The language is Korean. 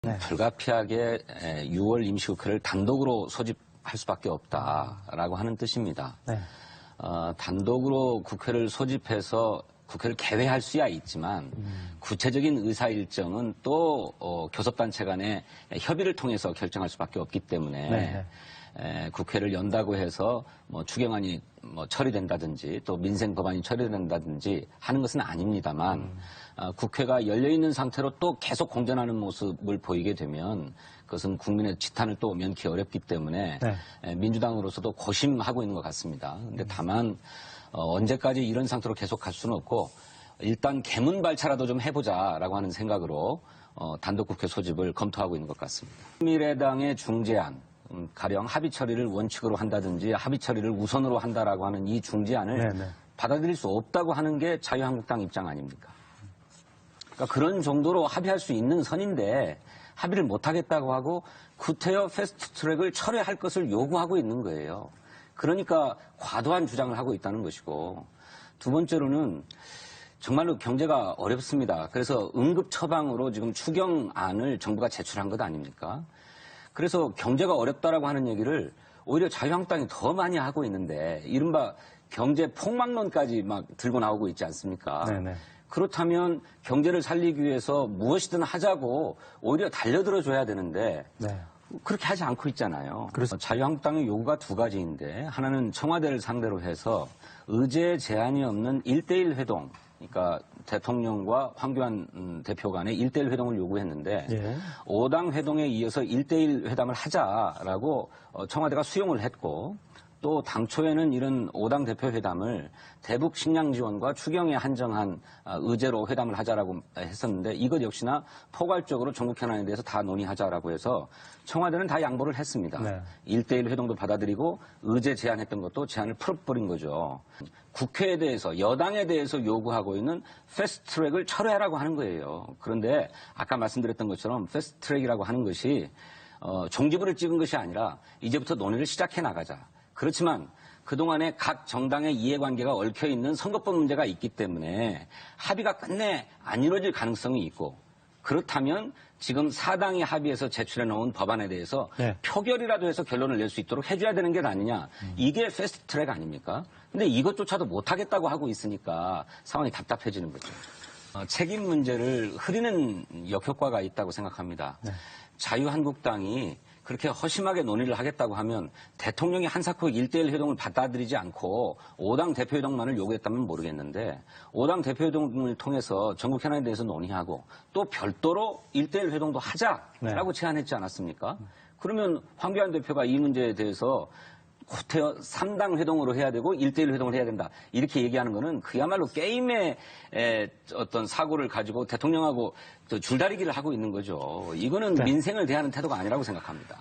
네. 불가피하게 6월 임시국회를 단독으로 소집할 수밖에 없다라고 하는 뜻입니다. 네. 단독으로 국회를 소집해서 국회를 개회할 수야 있지만 구체적인 의사 일정은 또 교섭단체 간의 협의를 통해서 결정할 수밖에 없기 때문에 국회를 연다고 해서 추경안이 처리된다든지 또 민생 법안이 처리된다든지 하는 것은 아닙니다만 국회가 열려 있는 상태로 또 계속 공전하는 모습을 보이게 되면 그것은 국민의 지탄을 또 면키 어렵기 때문에 민주당으로서도 고심하고 있는 것 같습니다. 그런데 다만 언제까지 이런 상태로 계속 갈 수는 없고 일단 개문발차라도 좀 해보자라고 하는 생각으로 단독 국회 소집을 검토하고 있는 것 같습니다. 미래당의 중재안, 가령 합의 처리를 원칙으로 한다든지 합의 처리를 우선으로 한다라고 하는 이 중재안을 받아들일 수 없다고 하는 게 자유한국당 입장 아닙니까? 그러니까 그런 정도로 합의할 수 있는 선인데 합의를 못하겠다고 하고 구태여 패스트트랙을 철회할 것을 요구하고 있는 거예요. 그러니까 과도한 주장을 하고 있다는 것이고, 두 번째로는 정말로 경제가 어렵습니다. 그래서 응급 처방으로 지금 추경안을 정부가 제출한 것 아닙니까? 그래서 경제가 어렵다라고 하는 얘기를 오히려 자유한국당이 더 많이 하고 있는데 이른바 경제 폭망론까지 막 들고 나오고 있지 않습니까? 그렇다면 경제를 살리기 위해서 무엇이든 하자고 오히려 달려들어줘야 되는데 그렇게 하지 않고 있잖아요. 그래서 자유한국당의 요구가 두 가지인데 하나는 청와대를 상대로 해서 의제 제한이 없는 1대1 회동, 그러니까 대통령과 황교안 대표 간의 1대1 회동을 요구했는데 5당 회동에 이어서 1대1 회담을 하자라고 청와대가 수용을 했고 또 당초에는 이런 5당 대표 회담을 대북 식량 지원과 추경에 한정한 의제로 회담을 하자라고 했었는데 이것 역시나 포괄적으로 전국 현안에 대해서 다 논의하자라고 해서 청와대는 다 양보를 했습니다. 1대1 회동도 받아들이고 의제 제안했던 것도 제안을 풀어버린 거죠. 국회에 대해서 여당에 대해서 요구하고 있는 패스트트랙을 철회하라고 하는 거예요. 그런데 아까 말씀드렸던 것처럼 패스트트랙이라고 하는 것이 종지부를 찍은 것이 아니라 이제부터 논의를 시작해 나가자. 그렇지만 그동안에 각 정당의 이해관계가 얽혀있는 선거법 문제가 있기 때문에 합의가 끝내 안 이루어질 가능성이 있고 그렇다면 지금 4당이 합의해서 제출해 놓은 법안에 대해서 표결이라도 해서 결론을 낼 수 있도록 해줘야 되는 게 아니냐. 이게 패스트트랙 아닙니까? 근데 이것조차도 못하겠다고 하고 있으니까 상황이 답답해지는 거죠. 책임 문제를 흐리는 역효과가 있다고 생각합니다. 자유한국당이 그렇게 허심하게 논의를 하겠다고 하면 대통령이 한사코 1대1 회동을 받아들이지 않고 5당 대표회동만을 요구했다면 모르겠는데 5당 대표회동을 통해서 전국 현안에 대해서 논의하고 또 별도로 1대1 회동도 하자라고 제안했지 않았습니까? 그러면 황교안 대표가 이 문제에 대해서 구태여 3당 회동으로 해야 되고 1대1 회동을 해야 된다. 이렇게 얘기하는 거는 그야말로 게임의 어떤 사고를 가지고 대통령하고 줄다리기를 하고 있는 거죠. 이거는 민생을 대하는 태도가 아니라고 생각합니다.